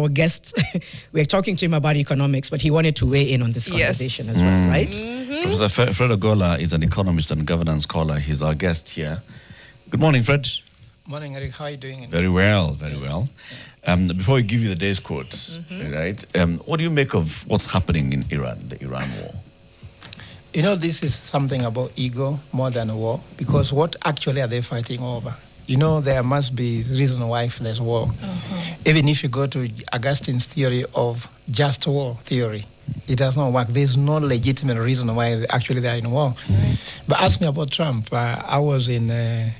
Our guest, we're talking to him about economics, but he wanted to weigh in on this conversation as well, right? Mm-hmm. Professor Fred Ogola is an economist and governance scholar. He's our guest here. Good morning, Fred. Morning, Eric. How are you doing? Very well, very well. Before we give you the day's quotes, right? What do you make of what's happening in Iran, the Iran war? You know, this is something about ego more than war, because what actually are they fighting over? You know, there must be reason why there's war. Even if you go to Augustine's theory of just war theory, it does not work. There's no legitimate reason why actually they're in war. But ask me about Trump. I was in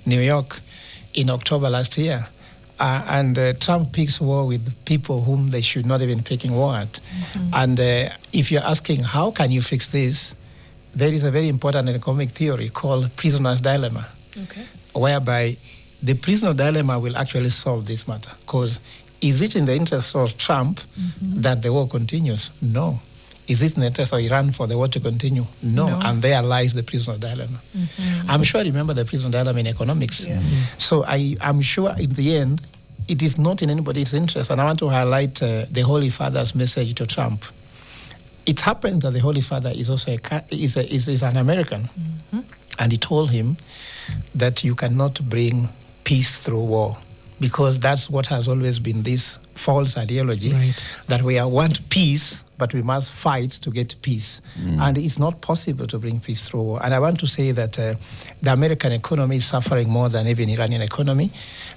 New York in October last year, and Trump picks war with people whom they should not even picking war at. And if you're asking, how can you fix this? There is a very important economic theory called prisoner's dilemma, whereby the prisoner dilemma will actually solve this matter. Because is it in the interest of Trump that the war continues? No. Is it in the interest of Iran for the war to continue? No. And there lies the prisoner dilemma. I'm sure you remember the prisoner dilemma in economics. So I'm sure in the end, it is not in anybody's interest. And I want to highlight the Holy Father's message to Trump. It happens that the Holy Father is also is an American. And he told him that you cannot bring peace through war, because that's what has always been this false ideology, that we want peace, but we must fight to get peace. And it's not possible to bring peace through war. And I want to say that the American economy is suffering more than even Iranian economy,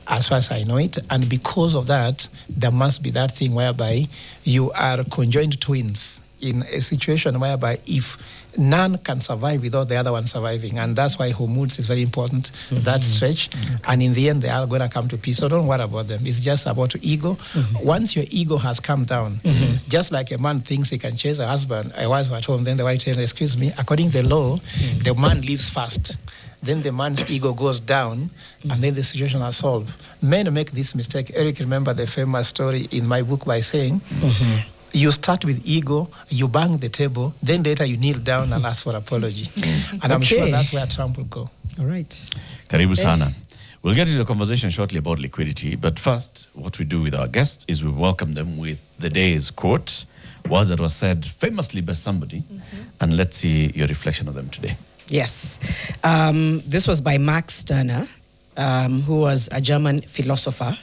as far as I know it. And because of that, there must be that thing whereby you are conjoined twins in a situation whereby if none can survive without the other one surviving. And that's why Hormuz is very important, that stretch. And in the end, they are going to come to peace. So don't worry about them. It's just about ego. Once your ego has come down, just like a man thinks he can chase a husband, a wife at home, then the wife tells him, excuse me, according to the law, the man leaves first. Then the man's ego goes down, and then the situation is solved. Men make this mistake. Eric, remember the famous story in my book by saying, you start with ego, you bang the table, then later you kneel down and ask for apology. And I'm sure that's where Trump will go. All right. Karibu sana. We'll get into the conversation shortly about liquidity, but first, what we do with our guests is we welcome them with the day's quote, words that were said famously by somebody, and let's see your reflection of them today. Yes. This was by Max Stirner, who was a German philosopher.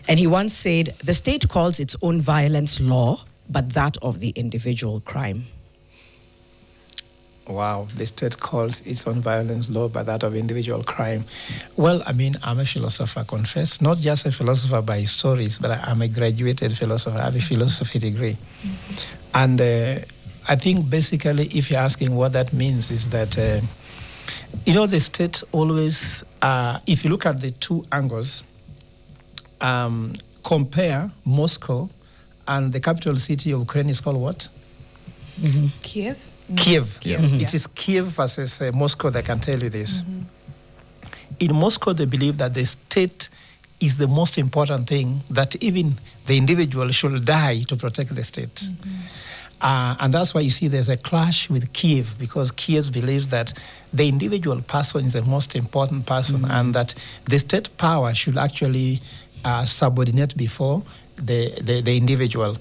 And he once said, the state calls its own violence law, but that of the individual crime. Wow, the state calls its own violence law, but that of individual crime. Well, I mean, I'm a philosopher, confess. Not just a philosopher by stories, but I'm a graduated philosopher. I have a philosophy degree. And I think basically, if you're asking what that means, is that, you know, the state always, if you look at the two angles, compare Moscow and the capital city of Ukraine is called what? Kiev. Kiev. It is Kiev versus Moscow that can tell you this. In Moscow, they believe that the state is the most important thing, that even the individual should die to protect the state. And that's why you see there's a clash with Kiev, because Kiev believes that the individual person is the most important person, and that the state power should actually subordinate before the individual.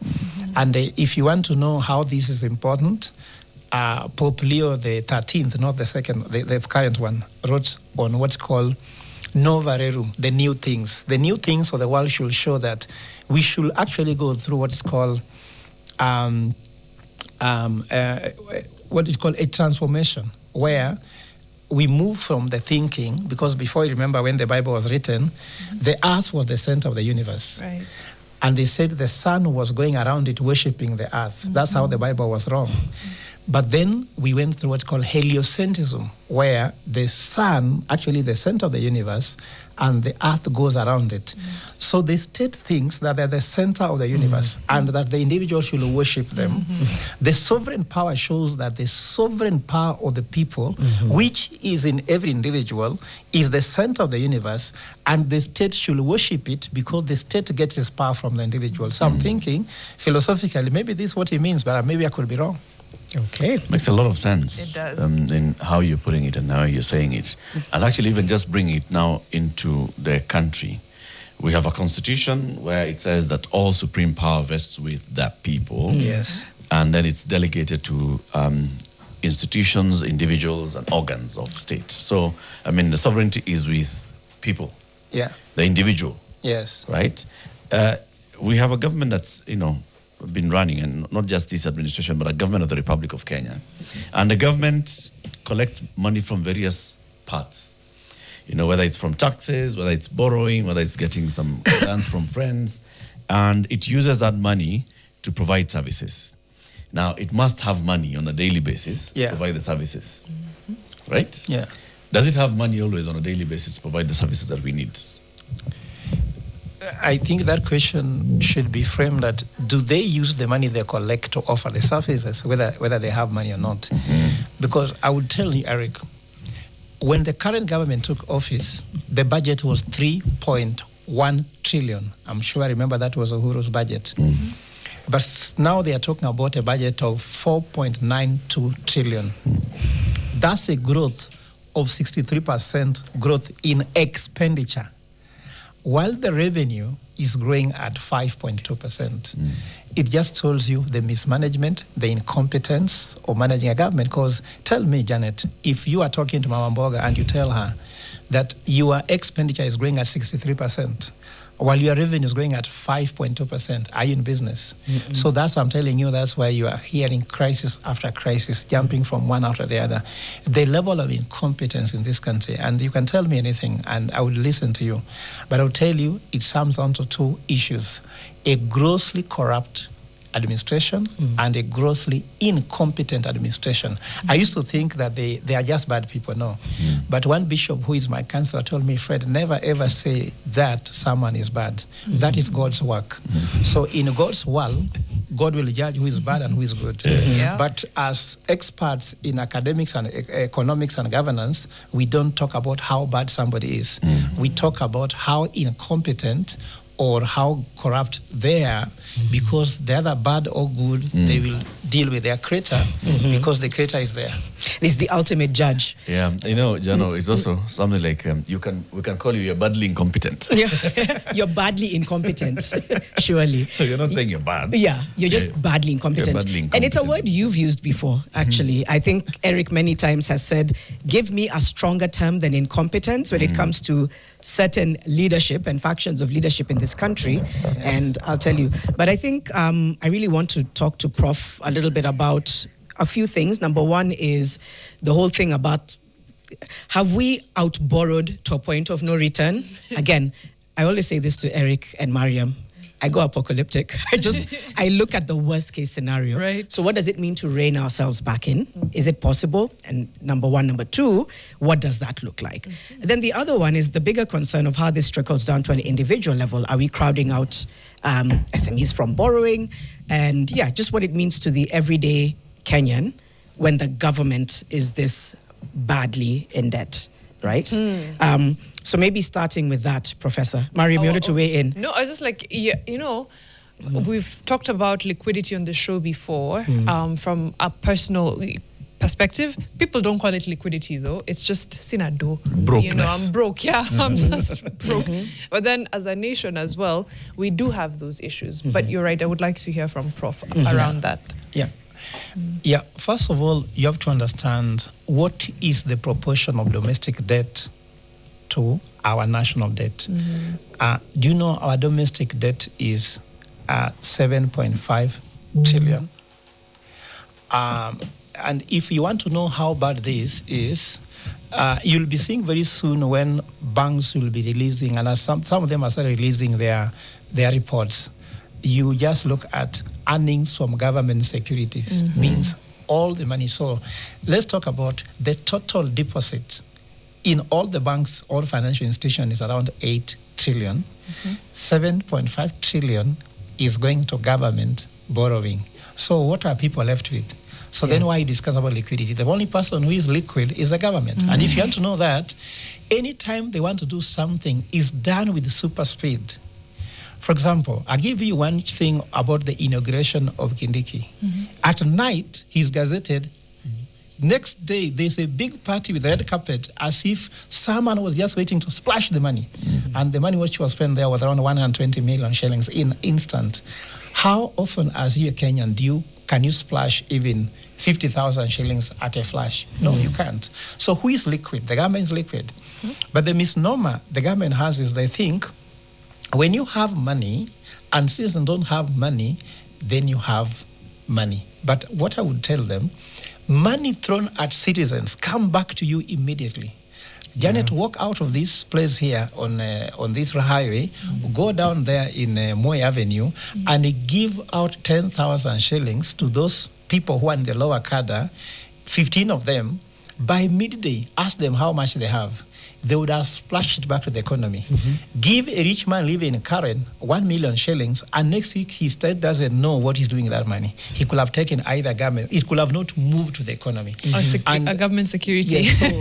And if you want to know how this is important, Pope Leo the 13th, not the second, the current one, wrote on what's called Nova Rerum, the new things. The new things of the world should show that we should actually go through what is called a transformation, where we move from the thinking, because before, you remember when the Bible was written, the earth was the center of the universe. And they said the sun was going around it worshiping the earth. That's how the Bible was wrong. But then we went through what's called heliocentrism, where the sun, actually the center of the universe, and the earth goes around it. So the state thinks that they're the center of the universe and that the individual should worship them. The sovereign power shows that the sovereign power of the people, which is in every individual, is the center of the universe, and the state should worship it because the state gets its power from the individual. So I'm thinking, philosophically, maybe this is what it means, but maybe I could be wrong. Okay. Makes a lot of sense. It does. In how you're putting it and how you're saying it. I'll actually even just bring it now into the country. We have a constitution where it says that all supreme power vests with the people. Yes. And then it's delegated to institutions, individuals, and organs of state. So, I mean, the sovereignty is with people. Yeah. The individual. Yes. Right? We have a government that's, been running, and not just this administration, but a government of the Republic of Kenya. And the government collects money from various parts. Whether it's from taxes, whether it's borrowing, whether it's getting some grants from friends. And it uses that money to provide services. Now, it must have money on a daily basis to provide the services. Right? Yeah. Does it have money always on a daily basis to provide the services that we need? I think that question should be framed that do they use the money they collect to offer the services, whether they have money or not? Because I would tell you, Eric, when the current government took office, the budget was 3.1 trillion. I'm sure I remember that was Uhuru's budget. But now they are talking about a budget of 4.92 trillion. That's a growth of 63% growth in expenditure, while the revenue is growing at 5.2%. It just tells you the mismanagement, the incompetence of managing a government. Because tell me, Janet, if you are talking to Mama Mboga and you tell her that your expenditure is growing at 63%, while your revenue is growing at 5.2%, are you in business? So that's what I'm telling you. That's why you are hearing crisis after crisis, jumping from one after the other. The level of incompetence in this country, and you can tell me anything, and I will listen to you. But I'll tell you, it sums down to two issues: a grossly corrupt administration and a grossly incompetent administration. I used to think that they are just bad people, no. But one bishop who is my counselor told me, Fred, never ever say that someone is bad. That is God's work. So in God's world, God will judge who is bad and who is good. But as experts in academics and economics and governance, we don't talk about how bad somebody is. We talk about how incompetent or how corrupt they are, because they're either bad or good, they will deal with their creator because the creator is there. It's the ultimate judge. Yeah, Jano, it's also something like we can call you're badly incompetent. Yeah, you're badly incompetent, surely. So you're not saying you're bad. Yeah, you're just badly incompetent. You're badly incompetent. And it's a word you've used before, actually. I think Eric many times has said, give me a stronger term than incompetence when it comes to certain leadership and factions of leadership in this country. And I'll tell you. But I think I really want to talk to Prof a little bit about a few things. Number one is the whole thing about, have we outborrowed to a point of no return? Again, I always say this to Eric and Mariam. I go apocalyptic. I look at the worst case scenario. Right. So what does it mean to rein ourselves back in? Is it possible? And number one. Number two, what does that look like? And then the other one is the bigger concern of how this trickles down to an individual level. Are we crowding out SMEs from borrowing? And yeah, just what it means to the everyday Kenyan when the government is this badly in debt, right? So maybe starting with that, Professor. Mariam, you wanted to weigh in. No, I was just like, we've talked about liquidity on the show before. From a personal perspective, people don't call it liquidity though. It's just sinado. Brokenness. I'm broke. Yeah, I'm just broke. But then as a nation as well, we do have those issues. But you're right, I would like to hear from Prof around that. Yeah. Yeah, first of all, you have to understand what is the proportion of domestic debt to our national debt. Do you know our domestic debt is 7.5 trillion? And if you want to know how bad this is, you'll be seeing very soon when banks will be releasing, and some of them are started releasing their reports. You just look at earnings from government securities, means all the money. So let's talk about the total deposit in all the banks, all financial institutions is around 8 trillion. 7.5 trillion is going to government borrowing. So what are people left with? So then why you discuss about liquidity? The only person who is liquid is the government. And if you want to know that, anytime they want to do something, is done with super speed. For example, I'll give you one thing about the inauguration of Kindiki. At night, he's gazetted next day, there's a big party with the red carpet as if someone was just waiting to splash the money. And the money which was spent there was around 120 million shillings in instant. How often, as you a Kenyan, can you splash even 50,000 shillings at a flash? No, you can't. So who is liquid? The government is liquid. But the misnomer the government has is they think when you have money and citizens don't have money, then you have money. But what I would tell them, money thrown at citizens come back to you immediately. Janet, walk out of this place here on this highway, go down there in Moy Avenue, and give out 10,000 shillings to those people who are in the lower cadre, 15 of them. By midday, ask them how much they have. They would have splashed it back to the economy. Give a rich man living in Karen 1 million shillings, and next week he still doesn't know what he's doing with that money. He could have taken either government. It could have not moved to the economy. A government security. Yes, so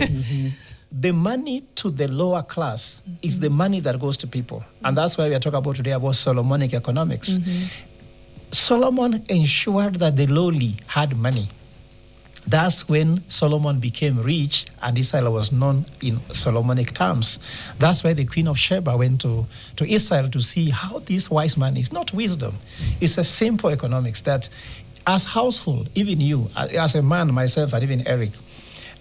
the money to the lower class is the money that goes to people. And that's why we are talking about today about Solomonic economics. Solomon ensured that the lowly had money. That's when Solomon became rich and Israel was known in Solomonic terms. That's why the Queen of Sheba went to Israel to see how this wise man is. Not wisdom. It's a simple economics that as household, even you, as a man, myself, and even Eric,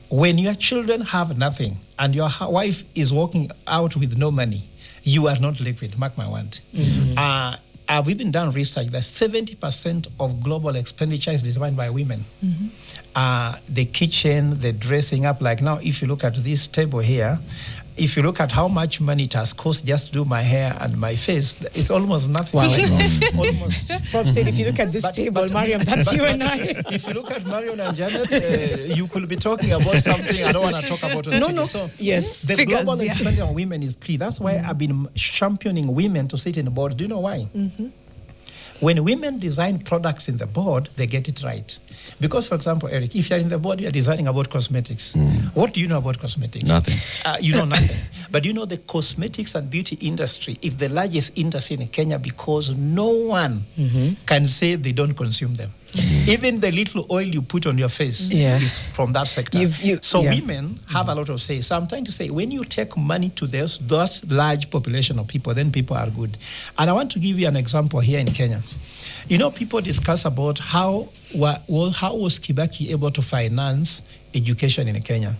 when your children have nothing and your wife is walking out with no money, you are not liquid, mark my word. I've even done research that 70% of global expenditure is determined by women. The kitchen, the dressing up, like now, if you look at this table here, if you look at how much money it has cost just to do my hair and my face, it's almost nothing. Wow. Almost. Prof said, if you look at this table, Mariam, that's you and I. If you look at Marion and Janet, you could be talking about something I don't want to talk about. No. So Yes. the Figures, global expenditure on women is key. That's why I've been championing women to sit in the board. Do you know why? When women design products in the board, they get it right. Because, for example, Eric, if you're in the board, you're designing about cosmetics. What do you know about cosmetics? Nothing. You know nothing. But you know the cosmetics and beauty industry is the largest industry in Kenya because no one can say they don't consume them. Even the little oil you put on your face is from that sector. Women have a lot of say. So I'm trying to say, when you take money to that large population of people, then people are good. And I want to give you an example here in Kenya. You know, people discuss about how was Kibaki able to finance education in Kenya.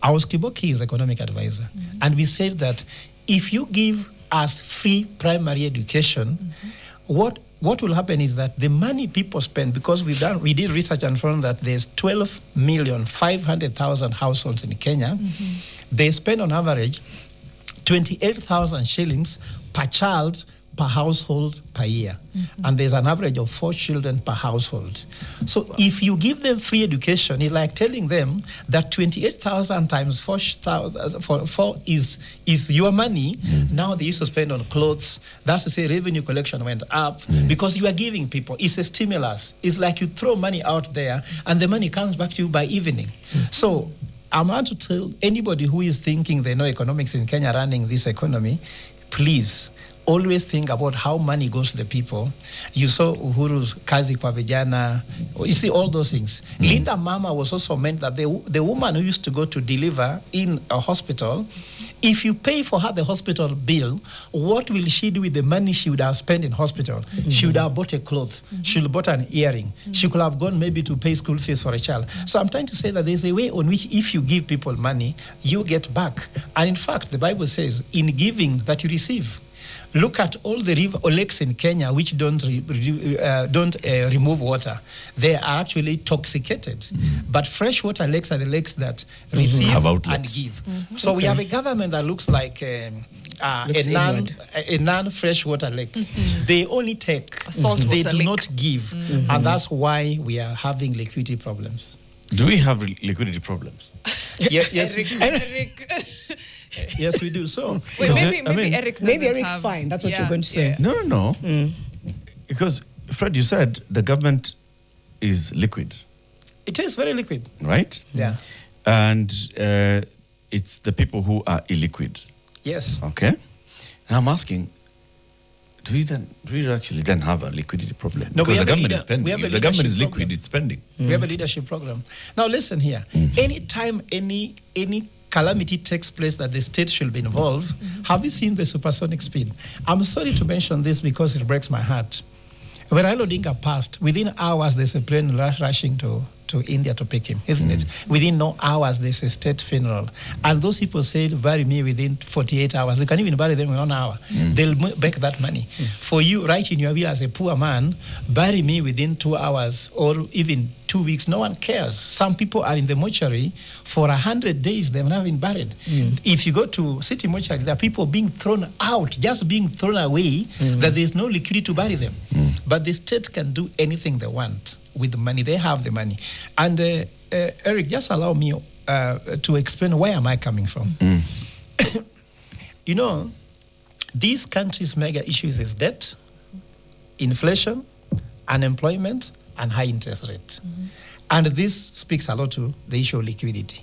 Our Kibaki is economic advisor. And we said that if you give us free primary education, what will happen is that the money people spend, because we did research and found that there's 12,500,000 households in Kenya, they spend on average 28,000 shillings per child per household per year. And there's an average of 4 children per household. So if you give them free education, it's like telling them that 28,000 times 4 is your money. Now they used to spend on clothes. That's to say revenue collection went up because you are giving people. It's a stimulus. It's like you throw money out there and the money comes back to you by evening. So I want to tell anybody who is thinking they know economics in Kenya running this economy, please, always think about how money goes to the people. You saw Uhuru's kazi kwa vijana. You see all those things. Linda Mama was also meant that the woman who used to go to deliver in a hospital, if you pay for her the hospital bill, what will she do with the money she would have spent in hospital? She would have bought a cloth. She would have bought an earring. She could have gone maybe to pay school fees for a child. So I'm trying to say that there's a way on which if you give people money, you get back. And in fact, the Bible says, in giving that you receive. Look at all the river or lakes in Kenya which don't remove water. They are actually toxicated. But freshwater lakes are the lakes that receive and give. So we have a government that looks like a non-freshwater lake. They only take. They do not give. And that's why we are having liquidity problems. Do we have liquidity problems? Yes, Eric. Yes, we do. So wait, maybe Eric. Maybe Eric's fine. That's what you're going to say. No. Because Fred, you said the government is liquid. It is very liquid, right? Yeah. And it's the people who are illiquid. Yes. Okay. And I'm asking, do we actually then have a liquidity problem? No, we because have the a government leader- is spending. we have a If the government is leadership liquid, problem. it's spending. We have a leadership program. Now listen here. Anytime any calamity takes place that the state should be involved, have you seen the supersonic speed? I'm sorry to mention this because it breaks my heart. When Raila Odinga passed, within hours there's a plane rushing to India to pick him, isn't it? Within no hours there's a state funeral. And those people said, bury me within 48 hours. They can even bury them in 1 hour. They'll make that money. For you, right in your will as a poor man, bury me within 2 hours or even 2 weeks. No one cares. Some people are in the mortuary for 100 days. They've never been buried. If you go to city mortuary, there are people being thrown out, just being thrown away, that there's no liquidity to bury them. But the state can do anything they want with the money. They have the money. And Eric, just allow me to explain where am I coming from. You know, these countries' mega issues is debt, inflation, unemployment, and high interest rate. And this speaks a lot to the issue of liquidity.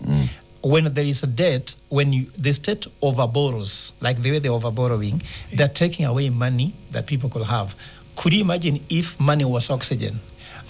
When there is a debt, when the state overborrows, like the way they're overborrowing, they're taking away money that people could have. Could you imagine if money was oxygen,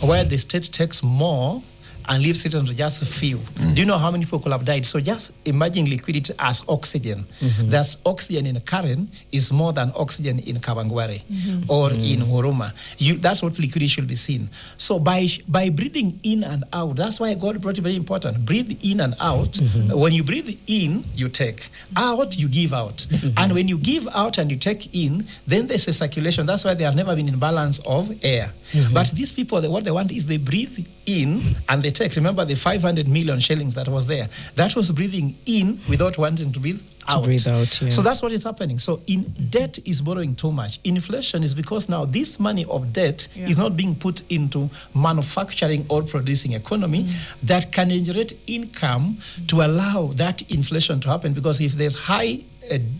where the state takes more and leaves citizens with just a few? Do you know how many people could have died? So just imagine liquidity as oxygen. That's oxygen in Karen is more than oxygen in Kawangware or in Huruma. That's what liquidity should be seen. So by breathing in and out, that's why God brought it very important. Breathe in and out. When you breathe in, you take. Out, you give out. And when you give out and you take in, then there's a circulation. That's why they have never been in balance of air. But these people, what they want is they breathe in and they take. Remember the 500 million shillings that was there? That was breathing in without wanting to breathe out. So that's what is happening. So debt is borrowing too much. Inflation is because now this money of debt is not being put into manufacturing or producing economy that can generate income to allow that inflation to happen. Because if there's high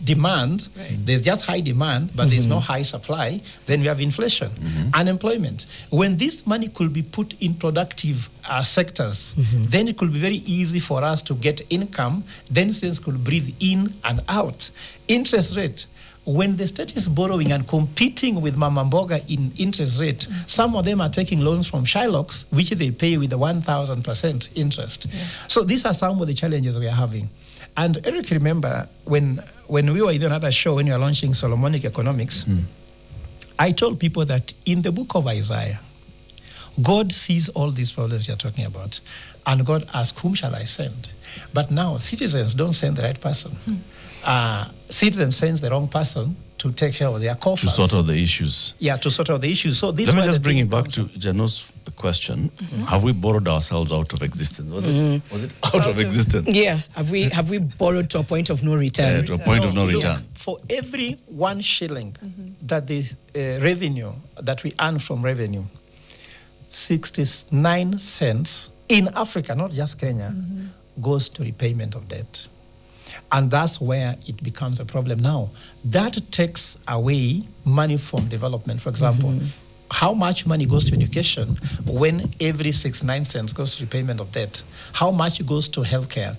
demand, there's just high demand, but there's no high supply, then we have inflation, unemployment. When this money could be put in productive sectors, then it could be very easy for us to get income, then citizens could breathe in and out. Interest rate. When the state is borrowing and competing with Mama Mboga in interest rate, some of them are taking loans from Shylocks, which they pay with the 1,000% interest. So these are some of the challenges we are having. And Eric, remember when we were in another show, when you were launching Solomonic Economics, I told people that in the book of Isaiah, God sees all these problems you're talking about. And God asks, whom shall I send? But now citizens don't send the right person. Citizens send the wrong person to take care of their coffers. To sort out the issues. Yeah, to sort out the issues. So this Let me just bring it back to Jano's question. Have we borrowed ourselves out of existence? Was it out of existence? Yeah. Have we borrowed to a point of no return? To a point of no Look, return. for every 1 shilling that the revenue that we earn from revenue, 69 cents in Africa, not just Kenya, goes to repayment of debt. And that's where it becomes a problem now. That takes away money from development. For example, how much money goes to education when every 69 cents goes to repayment of debt? How much goes to healthcare?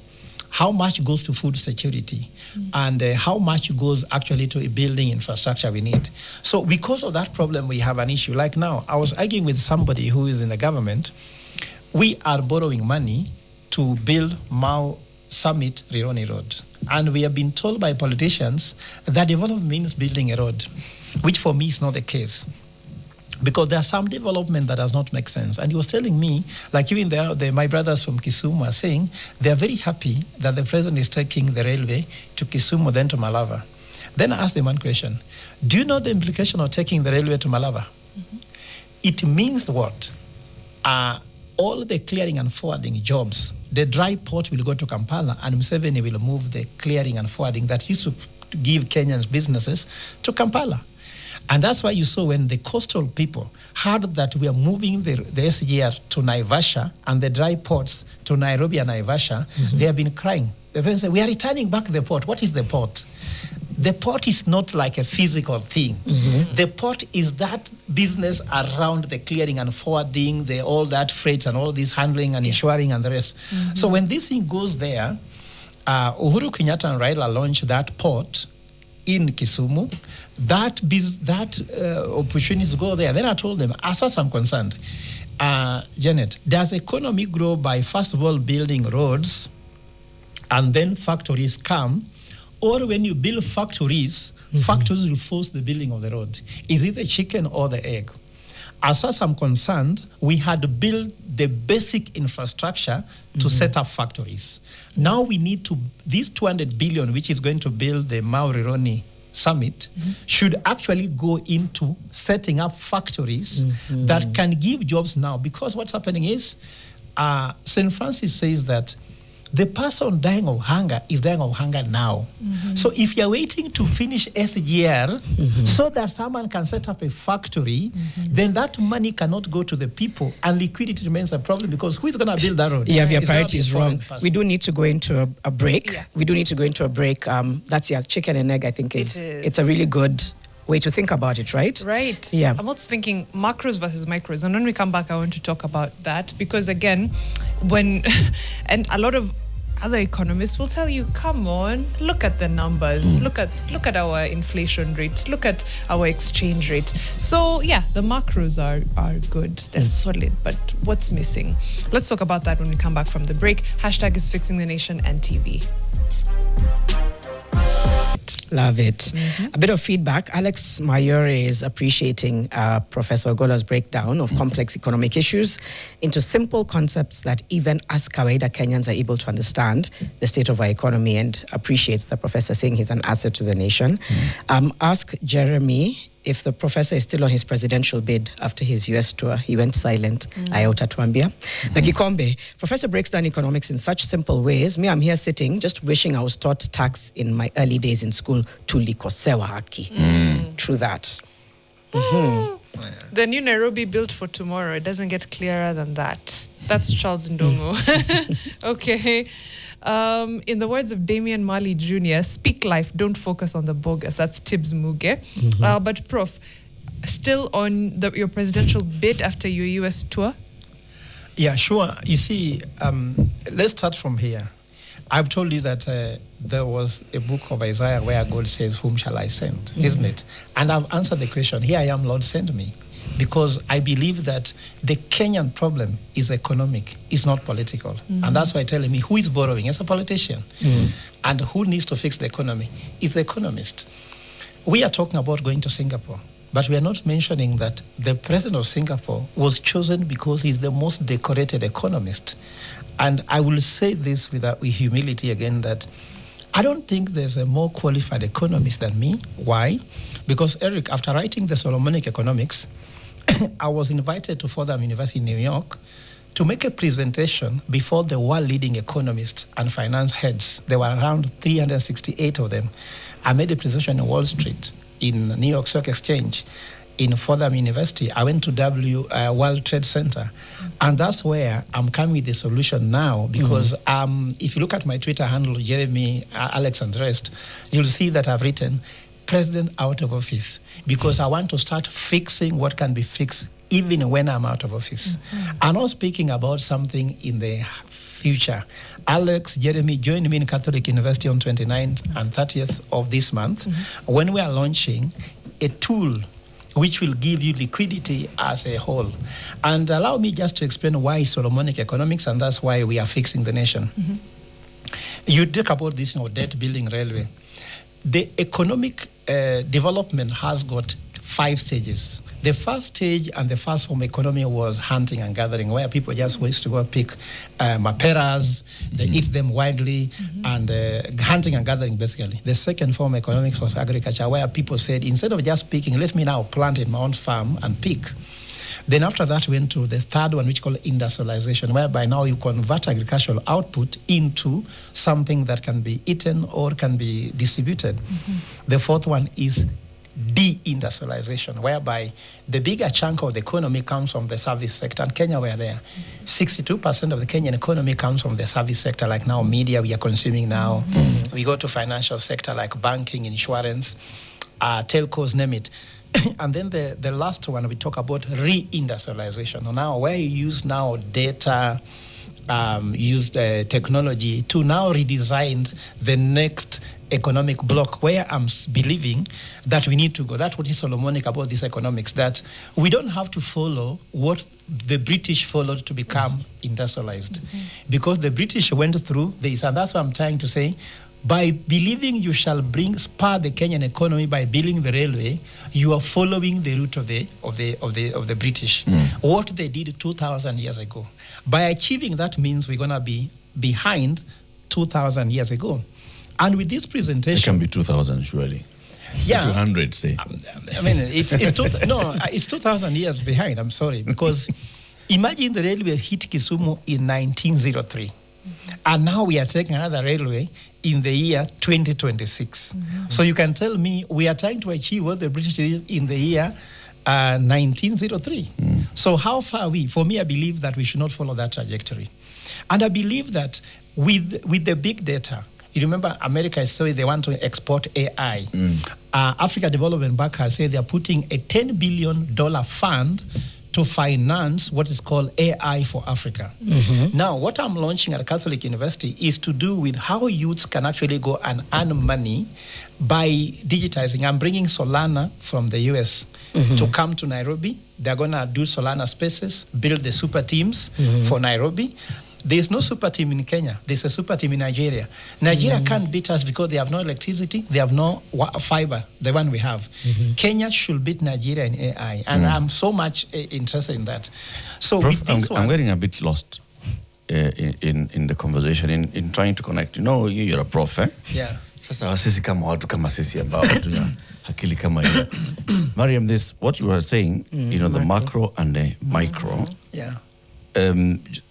How much goes to food security? And how much goes actually to building infrastructure we need? So because of that problem, we have an issue. Like now, I was arguing with somebody who is in the government. We are borrowing money to build Mau Summit Rironi Road. And we have been told by politicians that development means building a road, which for me is not the case. Because there's some development that does not make sense. And he was telling me, like even my brothers from Kisumu are saying, they're very happy that the president is taking the railway to Kisumu, then to Malava. Then I asked them one question. Do you know the implication of taking the railway to Malava? It means what? All the clearing and forwarding jobs, the dry port will go to Kampala, and Museveni will move the clearing and forwarding that used to give Kenyans businesses to Kampala. And that's why you saw when the coastal people heard that we are moving the SGR to Naivasha and the dry ports to Nairobi and Naivasha, they have been crying. The parents say, we are returning back the port. What is the port? The port is not like a physical thing. The port is that business around the clearing and forwarding, all that freights and all this handling and insuring and the rest. So when this thing goes there, Uhuru Kenyatta and Raila launched that port in Kisumu, that opportunity to go there. Then I told them, as far as I'm concerned, Janet, does economy grow by, first of all, building roads and then factories come? Or when you build factories, factories will force the building of the road? Is it the chicken or the egg? As far as I'm concerned, we had to build the basic infrastructure to set up factories. Now we need to, this 200 billion, which is going to build the Maurironi Summit, should actually go into setting up factories that can give jobs now. Because what's happening is, St. Francis says that the person dying of hunger is dying of hunger now. So if you're waiting to finish SGR so that someone can set up a factory, then that money cannot go to the people, and liquidity remains a problem, because who is going to build that road? You have your It's gonna be priorities a foreign wrong. person. We do need to go into a break. Yeah. We do need to go into a break. That's chicken and egg, I think, It is. it's a really good way to think about it, right? Right. Yeah. I'm also thinking macros versus micros. And when we come back, I want to talk about that, because again, when and a lot of other economists will tell you, come on, look at the numbers, look at our inflation rate, look at our exchange rate. So yeah, the macros are good, they're solid, but what's missing? Let's talk about that when we come back from the break. Hashtag is Fixing the Nation and TV. Love it. A bit of feedback. Alex Mayore is appreciating Professor Ogola's breakdown of complex economic issues into simple concepts that even us Kawaida Kenyans are able to understand the state of our economy, and appreciates the professor, saying he's an asset to the nation. Ask Jeremy if the professor is still on his presidential bid after his US tour. He went silent. Ayota Tuambia. The Kikombe, professor breaks down economics in such simple ways. Me, I'm here sitting, just wishing I was taught tax in my early days in school. Tulikosewa haki. True that. The new Nairobi built for tomorrow. It doesn't get clearer than that. That's Charles Ndongo. Okay. In the words of Damian Marley Jr., speak life, don't focus on the bogus. That's Tibbs Muge. But Prof, still on your presidential bid after your US tour? Yeah, sure. You see, let's start from here. I've told you that there was a book of Isaiah where God says, whom shall I send? Isn't it? And I've answered the question, here I am, Lord, send me. Because I believe that the Kenyan problem is economic, it's not political. And that's why telling me who is borrowing as a politician. And who needs to fix the economy? It's the economist. We are talking about going to Singapore, but we are not mentioning that the president of Singapore was chosen because he's the most decorated economist. And I will say this with humility again, that I don't think there's a more qualified economist than me. Why? Because Eric, after writing the Solomonic Economics, I was invited to Fordham University in New York to make a presentation before the world-leading economists and finance heads. There were around 368 of them. I made a presentation in Wall Street, in New York Stock Exchange, in Fordham University. I went to World Trade Center. And that's where I'm coming with the solution now, because if you look at my Twitter handle, Jeremy, Alex, and the rest, you'll see that I've written, President out of office, because I want to start fixing what can be fixed even when I'm out of office. I'm not speaking about something in the future. Alex, Jeremy, joined me in Catholic University on 29th and 30th of this month when we are launching a tool which will give you liquidity as a whole. And allow me just to explain why Solomonic Economics, and that's why we are fixing the nation. You talk about this debt building railway. The economic development has got 5 stages. The first stage and the first form of economy was hunting and gathering, where people just used to go pick maperas, they eat them widely, and hunting and gathering, basically. The second form of economics was agriculture, where people said, instead of just picking, let me now plant in my own farm and pick. Then after that, we went to the third one, which is called industrialization, whereby now you convert agricultural output into something that can be eaten or can be distributed. The fourth one is deindustrialization, whereby the bigger chunk of the economy comes from the service sector. And Kenya, we're there. 62% of the Kenyan economy comes from the service sector, like now media we are consuming now. We go to financial sector like banking, insurance, telcos, name it. And then the last one, we talk about reindustrialization. Now, where you use now data, use technology to now redesign the next economic bloc where I'm believing that we need to go. That's what is Solomonic about this economics, that we don't have to follow what the British followed to become industrialized. Because the British went through this, and that's what I'm trying to say. By believing you shall spur the Kenyan economy by building the railway, you are following the route of the British. What they did 2,000 years ago. By achieving that means we're gonna be behind 2,000 years ago. And with this presentation, it can be 2,000 surely. Yeah, 200 say. I mean, it's 2,000 years behind. I'm sorry, because imagine the railway hit Kisumu in 1903. And now we are taking another railway in the year 2026. So you can tell me we are trying to achieve what the British did in the year 1903. So how far are we? For me, I believe that we should not follow that trajectory. And I believe that with the big data, you remember America is saying they want to export AI. Africa Development Bank has said they are putting a $10 billion fund to finance what is called AI for Africa. Now, what I'm launching at Catholic University is to do with how youths can actually go and earn money by digitizing. I'm bringing Solana from the US to come to Nairobi. They're going to do Solana spaces, build the super teams for Nairobi. There's no super team in Kenya. There's a super team in Nigeria. Nigeria can't beat us because they have no electricity. They have no fiber, the one we have. Kenya should beat Nigeria in AI. And I'm so much interested in that. So Prof, with this I'm getting a bit lost in the conversation, in trying to connect. You know, you're a prof, eh? Yeah. Sasa sisi kama watu kama sisi ambao tuna akili kama hiyo. Mariam, this, what you were saying, you know, the macro and the micro. Yeah.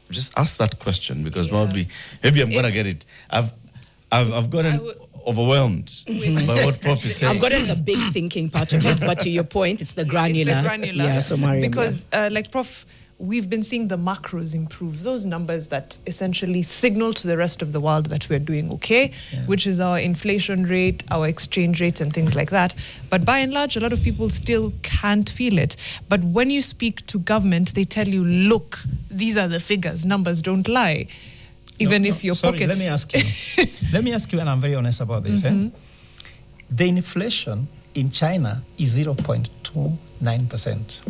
Just ask that question because maybe I'm gonna get it. I've gotten overwhelmed by what Prof is saying. I've gotten the big thinking part of it, but to your point, it's the granular. It's the granular. Yeah, so Mariam, because like Prof, we've been seeing the macros improve, those numbers that essentially signal to the rest of the world that we're doing okay, which is our inflation rate, our exchange rates and things like that. But by and large, a lot of people still can't feel it. But when you speak to government, they tell you, look, these are the figures, numbers don't lie. Even if your pockets... Let me ask you. Let me ask you, and I'm very honest about this. The inflation in China is 0.29%.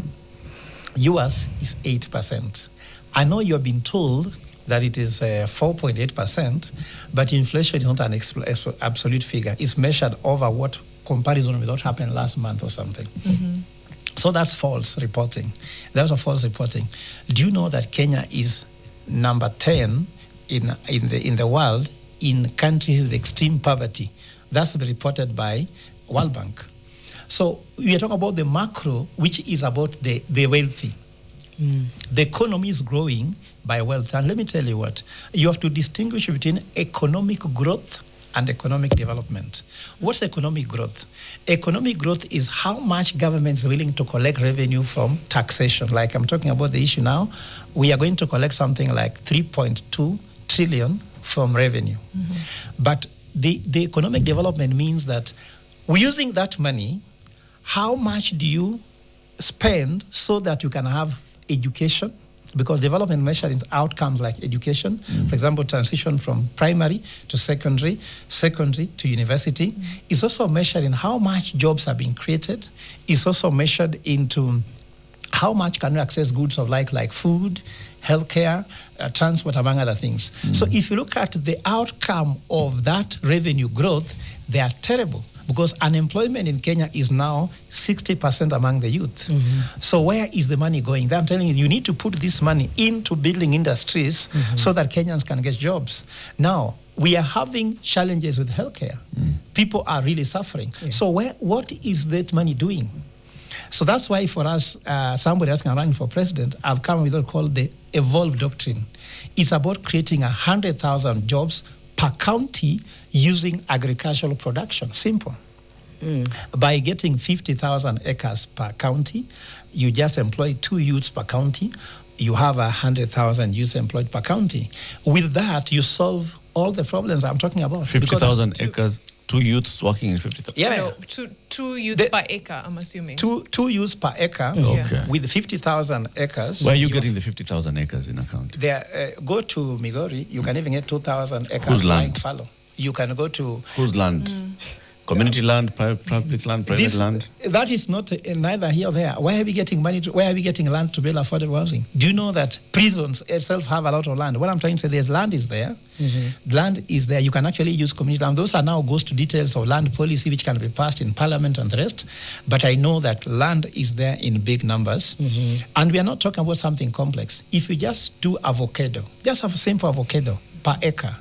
US is 8%. I know you have been told that it is 4.8%, but inflation is not an absolute figure. It's measured over what comparison with what happened last month or something. So that's false reporting. That's a false reporting. Do you know that Kenya is number 10 in the world in countries with extreme poverty? That's reported by World Bank. So we are talking about the macro, which is about the wealthy. The economy is growing by wealth. And let me tell you what, you have to distinguish between economic growth and economic development. What's economic growth? Economic growth is how much government is willing to collect revenue from taxation. Like I'm talking about the issue now, we are going to collect something like 3.2 trillion from revenue. But the economic development means that we're using that money. How much do you spend so that you can have education? Because development measures outcomes like education. For example, transition from primary to secondary to university. It's also measured in how much jobs are being created. It's also measured into how much can you access goods of like food, healthcare, transport, among other things. So if you look at the outcome of that revenue growth, they are terrible. Because unemployment in Kenya is now 60% among the youth. So where is the money going? I'm telling you, you need to put this money into building industries so that Kenyans can get jobs. Now, we are having challenges with healthcare. People are really suffering. So what is that money doing? So that's why for us, somebody asking running for president, I've come with what called the Evolve Doctrine. It's about creating 100,000 jobs per county using agricultural production. Simple. By getting 50,000 acres per county, you just employ 2 youths per county, you have 100,000 youths employed per county. With that, you solve all the problems I'm talking about. 50,000 acres, 2 youths working in 50,000. Yeah. No, two youths per acre, I'm assuming. Two youths per acre with 50,000 acres. Where are you getting the 50,000 acres in a county? Go to Migori, you can even get 2,000 acres. Whose land? Fallow. You can go to... Whose land? Community land, public land, private land? That is not neither here or there. Where are we getting money? Where are we getting land to build affordable housing? Do you know that prisons itself have a lot of land? What I'm trying to say, there's land is there. Land is there. You can actually use community land. Those are now goes to details of land policy, which can be passed in parliament and the rest. But I know that land is there in big numbers. And we are not talking about something complex. If you just do avocado, just have a simple avocado per acre,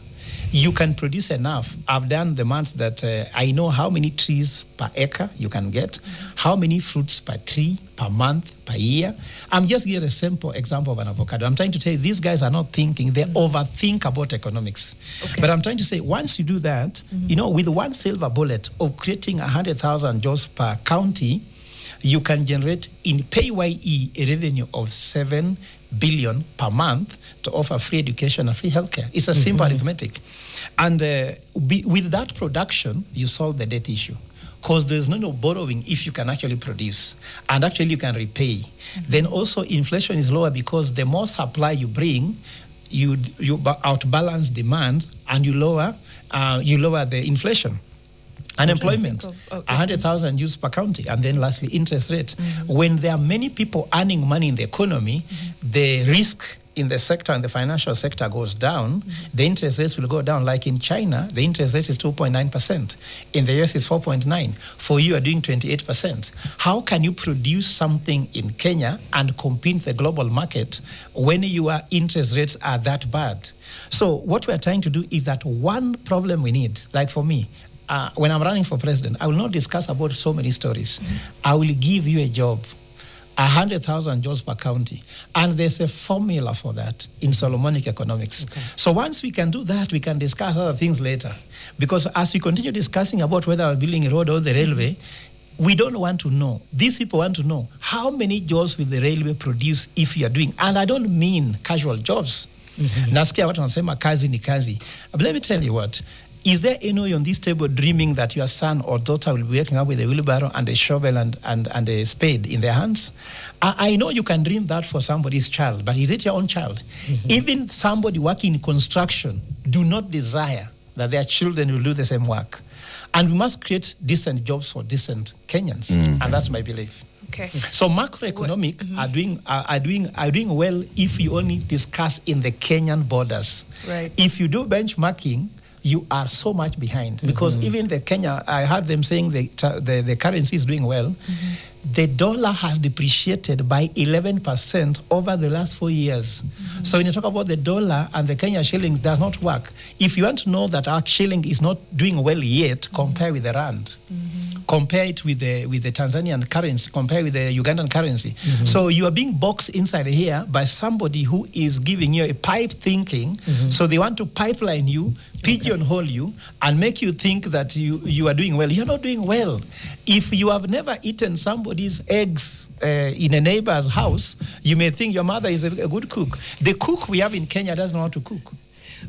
you can produce enough. I've done the months that I know how many trees per acre you can get, how many fruits per tree, per month, per year. I'm just giving a simple example of an avocado. I'm trying to tell you, these guys are not thinking, they overthink about economics. But I'm trying to say, once you do that, you know, with one silver bullet of creating 100,000 jobs per county, you can generate in PAYE a revenue of 7 billion per month to offer free education and free healthcare. It's a simple arithmetic. And with that production, you solve the debt issue. Because there's no borrowing if you can actually produce. And actually you can repay. Then also inflation is lower because the more supply you bring, you outbalance demand and you lower the inflation. Unemployment, 100,000 youths per county, and then lastly, interest rate. When there are many people earning money in the economy, the risk in the sector and the financial sector goes down, the interest rates will go down. Like in China, the interest rate is 2.9%. In the US, it's 4.9%. For you, are doing 28%. How can you produce something in Kenya and compete in the global market when your interest rates are that bad? So what we're trying to do is that one problem we need, like for me, when I'm running for president, I will not discuss about so many stories. I will give you a job, 100,000 jobs per county. And there's a formula for that in Solomonic economics. So once we can do that, we can discuss other things later. Because as we continue discussing about whether we're building a road or the railway, we don't want to know. These people want to know how many jobs will the railway produce if you are doing. And I don't mean casual jobs. Nasikia watu wanasema kazi ni kazi. But let me tell you what. Is there anyone on this table dreaming that your son or daughter will be waking up with a wheelbarrow and a shovel and a spade in their hands? I know you can dream that for somebody's child, but is it your own child? Even somebody working in construction do not desire that their children will do the same work. And we must create decent jobs for decent Kenyans, and that's my belief. So macroeconomic are doing well if you only discuss in the Kenyan borders. If you do benchmarking, you are so much behind because even the Kenya, I heard them saying the currency is doing well. The dollar has depreciated by 11% over the last 4 years. So when you talk about the dollar and the Kenya shilling, does not work. If you want to know that our shilling is not doing well yet, compare with the rand. Compare it with the Tanzanian currency, compare with the Ugandan currency. So you are being boxed inside here by somebody who is giving you a pipe thinking. So they want to pipeline you, pigeonhole you, and make you think that you are doing well. You're not doing well. If you have never eaten somebody's eggs in a neighbor's house, you may think your mother is a good cook. The cook we have in Kenya doesn't know how to cook.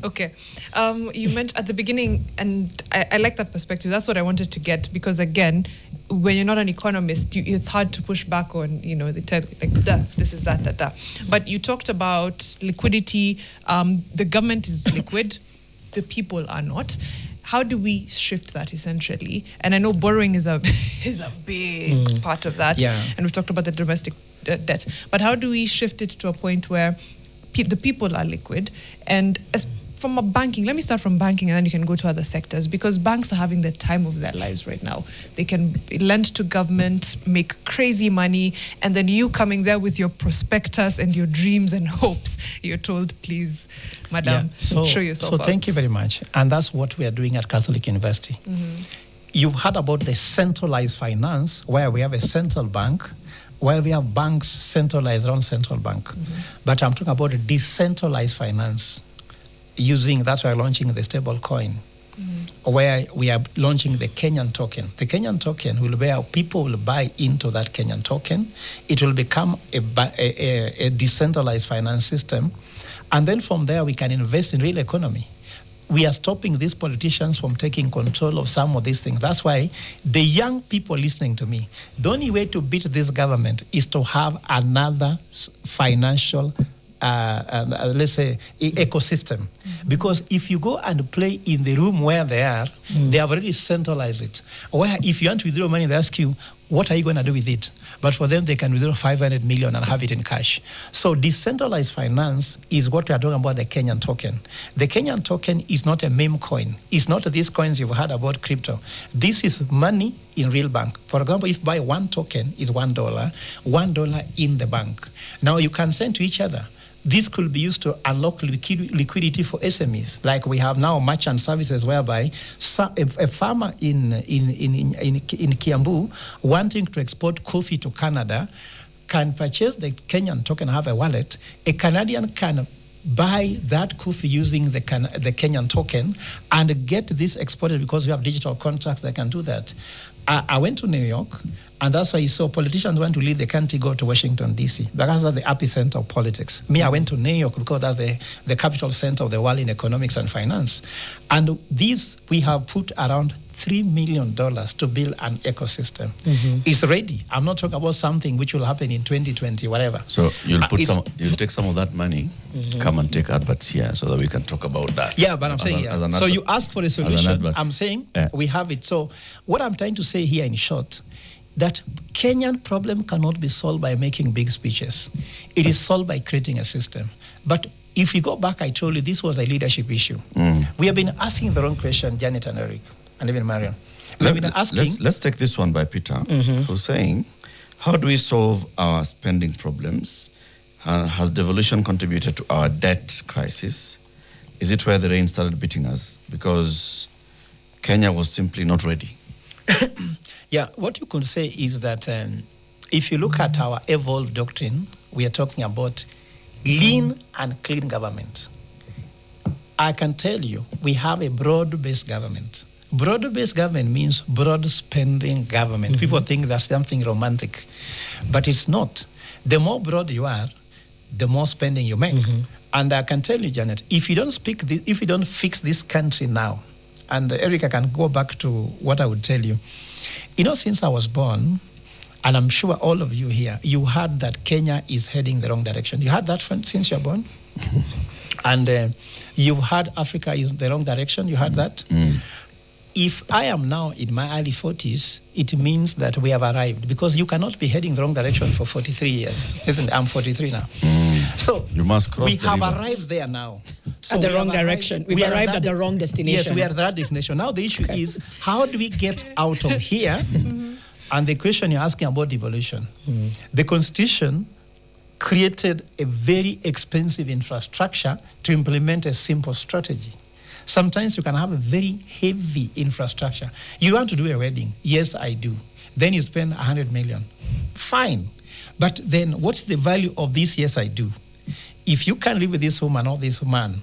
You mentioned at the beginning, and I like that perspective. That's what I wanted to get, because again, when you're not an economist, it's hard to push back on, they tell like, duh, this is that, that. But you talked about liquidity. The government is liquid, the people are not. How do we shift that essentially? And I know borrowing is a big part of that. And we've talked about the domestic debt. But how do we shift it to a point where the people are liquid? And from a banking, let me start from banking and then you can go to other sectors, because banks are having the time of their lives right now. They can lend to government, make crazy money, and then you coming there with your prospectus and your dreams and hopes, you're told, please, madam, show yourself So thank you very much. And that's what we are doing at Catholic University. You've heard about the centralized finance, where we have a central bank, where we have banks centralized around central bank. But I'm talking about a decentralized finance. That's why we're launching the stable coin, where we are launching the Kenyan token. The Kenyan token will where people will buy into that Kenyan token. It will become a decentralized finance system. And then from there, we can invest in real economy. We are stopping these politicians from taking control of some of these things. That's why the young people listening to me, the only way to beat this government is to have another financial let's say, ecosystem. Because if you go and play in the room where they are, they have already centralized it. Where if you want to withdraw money, they ask you, what are you going to do with it? But for them, they can withdraw 500 million and have it in cash. So decentralized finance is what we are talking about, the Kenyan token. The Kenyan token is not a meme coin. It's not these coins you've heard about crypto. This is money in real bank. For example, if you buy one token, it's $1, $1 in the bank. Now you can send to each other. This could be used to unlock liquidity for SMEs, like we have now merchant services, whereby a farmer in Kiambu wanting to export coffee to Canada can purchase the Kenyan token, have a wallet. A Canadian can buy that coffee using the Kenyan token and get this exported because we have digital contracts that can do that. I went to New York, and that's why you saw politicians want to leave the country, go to Washington, D.C., because that's the epicenter of politics. Me, I went to New York because that's the capital center of the world in economics and finance. And we have put around $3 million to build an ecosystem. It's ready. I'm not talking about something which will happen in 2020, whatever. So you'll take some of that money, come and take adverts here so that we can talk about that. Yeah, but I'm saying, so you ask for a solution. I'm saying we have it. So what I'm trying to say here in short, that Kenyan problem cannot be solved by making big speeches. It is solved by creating a system. But if you go back, I told you this was a leadership issue. We have been asking the wrong question, Janet and Eric, and even Marion. Let's take this one by Peter, who's saying, how do we solve our spending problems? Has devolution contributed to our debt crisis? Is it where the rain started beating us? Because Kenya was simply not ready. Yeah, what you could say is that if you look at our evolved doctrine, we are talking about lean and clean government. I can tell you, we have a broad-based government. Broad-based government means broad spending government. People think that's something romantic, but it's not. The more broad you are, the more spending you make. And I can tell you, Janet, if you don't fix this country now, and Erica can go back to what I would tell you. You know, since I was born, and I'm sure all of you here, you heard that Kenya is heading the wrong direction. You heard that since you were born? And you've heard Africa is the wrong direction. You heard that? If I am now in my early 40s, it means that we have arrived, because you cannot be heading the wrong direction for 43 years. Isn't it? I'm 43 now. So you must cross we have arrived there now. So at the wrong direction. We've arrived at the wrong destination. Yes, we are at the right destination. Now the issue is, how do we get out of here? And the question you're asking about devolution. The Constitution created a very expensive infrastructure to implement a simple strategy. Sometimes you can have a very heavy infrastructure. You want to do a wedding? Yes, I do. Then you spend 100 million. Fine. But then what's the value of this yes, I do? If you can't live with this woman or this man,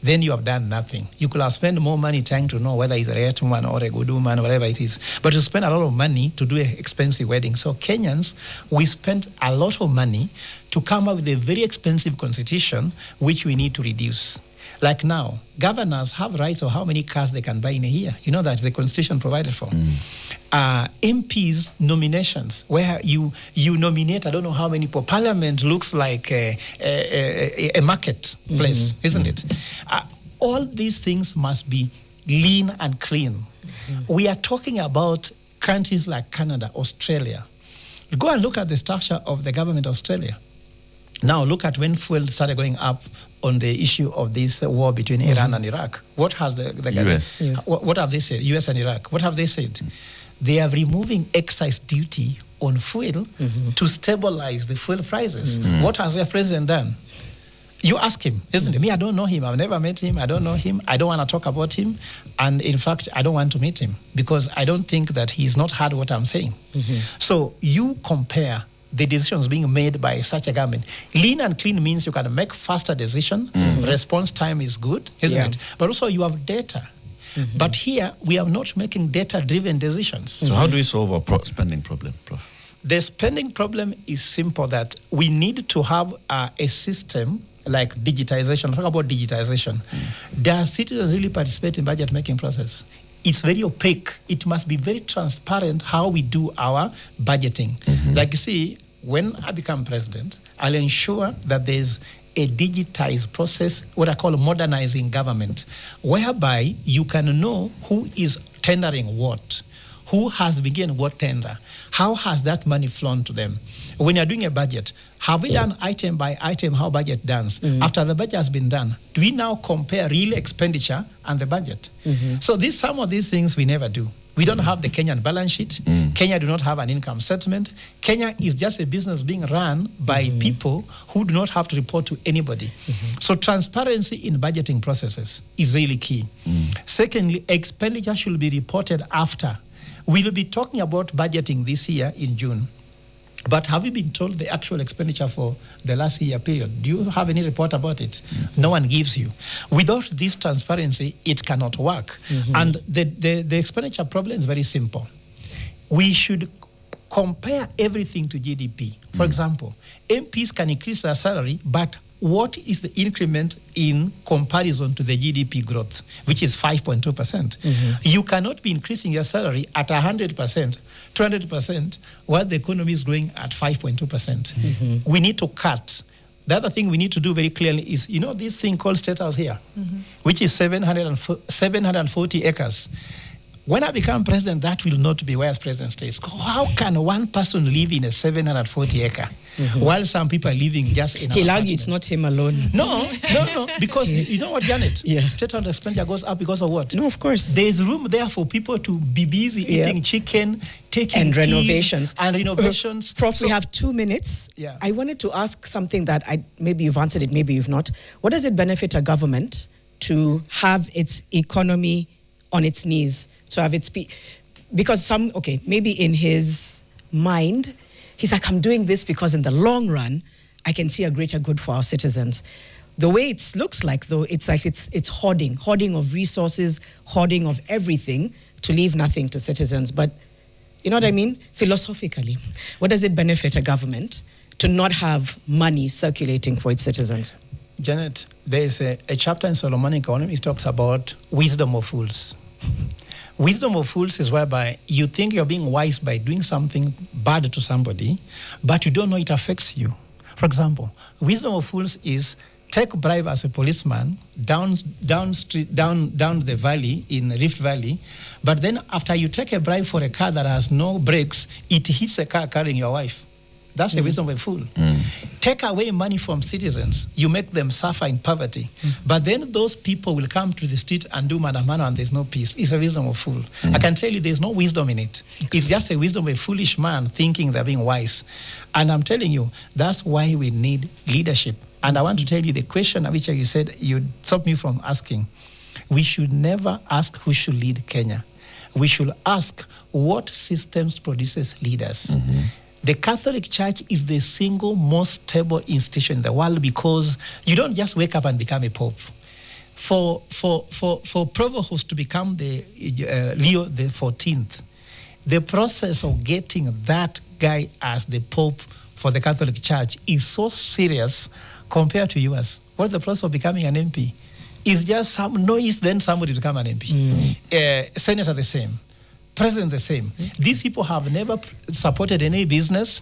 then you have done nothing. You could have spent more money trying to know whether he's a right woman or a good woman, whatever it is. But you spend a lot of money to do an expensive wedding. So Kenyans, we spent a lot of money to come up with a very expensive constitution, which we need to reduce. Like now, governors have rights of how many cars they can buy in a year. You know that the Constitution provided for. MPs nominations, where you nominate, I don't know how many people. Parliament looks like a marketplace, isn't it? All these things must be lean and clean. We are talking about countries like Canada, Australia. Go and look at the structure of the government of Australia. Now look at when fuel started going up on the issue of this war between Iran and Iraq. What has the US? What have they said? US and Iraq. What have they said? They are removing excise duty on fuel to stabilize the fuel prices. What has their president done? You ask him, isn't it? Me, I don't know him. I've never met him. I don't know him. I don't want to talk about him. And in fact, I don't want to meet him because I don't think that he's not heard what I'm saying. So you compare the decisions being made by such a government. Lean and clean means you can make faster decision. Response time is good, isn't it? But also you have data. But here, we are not making data-driven decisions. So how do we solve our spending problem, Prof? The spending problem is simple, that we need to have a system like digitization. Talk about digitization. Does citizens really participate in budget-making process? It's very opaque. It must be very transparent how we do our budgeting. Like you see, when I become president, I'll ensure that there's a digitized process, what I call modernizing government, whereby you can know who is tendering what, who has begun what tender, how has that money flown to them. When you're doing a budget, have we done item by item how budget done? After the budget has been done, do we now compare real expenditure and the budget? So some of these things we never do. We don't have the Kenyan balance sheet. Kenya do not have an income statement. Kenya is just a business being run by people who do not have to report to anybody. So transparency in budgeting processes is really key. Secondly, expenditure should be reported after. We'll be talking about budgeting this year in June. But have you been told the actual expenditure for the last year period? Do you have any report about it? No one gives you. Without this transparency, it cannot work. And the expenditure problem is very simple. We should compare everything to GDP. For example, MPs can increase their salary, but what is the increment in comparison to the GDP growth, which is 5.2%? You cannot be increasing your salary at 100%, 200%, while the economy is growing at 5.2%. We need to cut. The other thing we need to do very clearly is, this thing called State House here, which is 740 acres. When I become president, that will not be where president stays. How can one person live in a 740 acre while some people are living just in He'll argue it's not him alone. No, because you know what, Janet? State house expenditure goes up because of what? No, of course. There's room there for people to be busy eating chicken, taking and teas, renovations. Prof, we have 2 minutes. Yeah. I wanted to ask something that maybe you've answered it, maybe you've not. What does it benefit a government to have its economy on its knees? To have it because maybe in his mind, he's like, I'm doing this because in the long run, I can see a greater good for our citizens. The way it looks like, though, it's like it's hoarding of resources, hoarding of everything to leave nothing to citizens. But you know what I mean? Philosophically, what does it benefit a government to not have money circulating for its citizens? Janet, there is a chapter in Solomonic Economist talks about wisdom of fools. Wisdom of fools is whereby you think you're being wise by doing something bad to somebody, but you don't know it affects you. For example, wisdom of fools is take bribe as a policeman down the valley in Rift Valley, but then after you take a bribe for a car that has no brakes, it hits a car carrying your wife. That's the wisdom of a fool. Take away money from citizens, you make them suffer in poverty. But then those people will come to the street and do manamano and there's no peace. It's a wisdom of a fool. I can tell you there's no wisdom in it. It's just a wisdom of a foolish man thinking they're being wise. And I'm telling you, that's why we need leadership. And I want to tell you the question which you said you stopped me from asking. We should never ask who should lead Kenya. We should ask what systems produces leaders. The Catholic Church is the single most stable institution in the world because you don't just wake up and become a pope. For Provost to become the Leo the 14th, the process of getting that guy as the pope for the Catholic Church is so serious compared to yours. What's the process of becoming an MP? It's just some noise, then somebody to become an MP. Senator the same. President the same. These people have never supported any business,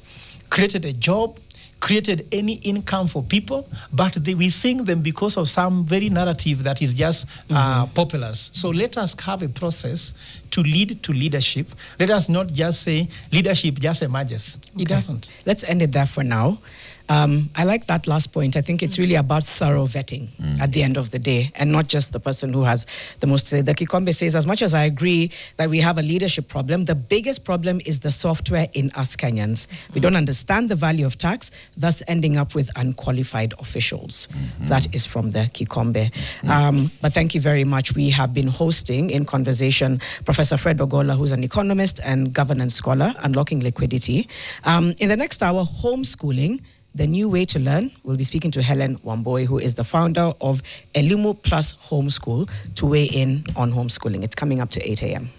created a job, created any income for people, but we sing them because of some very narrative that is just populous. So let us have a process to lead to leadership. Let us not just say leadership just emerges. It doesn't. Let's end it there for now. I like that last point. I think it's really about thorough vetting at the end of the day and not just the person who has the most to say. The Kikombe says, as much as I agree that we have a leadership problem, the biggest problem is the software in us Kenyans. We don't understand the value of tax, thus ending up with unqualified officials. That is from the Kikombe. But thank you very much. We have been hosting in conversation Professor Fred Ogola, who's an economist and governance scholar, Unlocking Liquidity. In the next hour, homeschooling, the new way to learn. We'll be speaking to Helen Wamboi, who is the founder of Elimu Plus Homeschool, to weigh in on homeschooling. It's coming up to 8 a.m.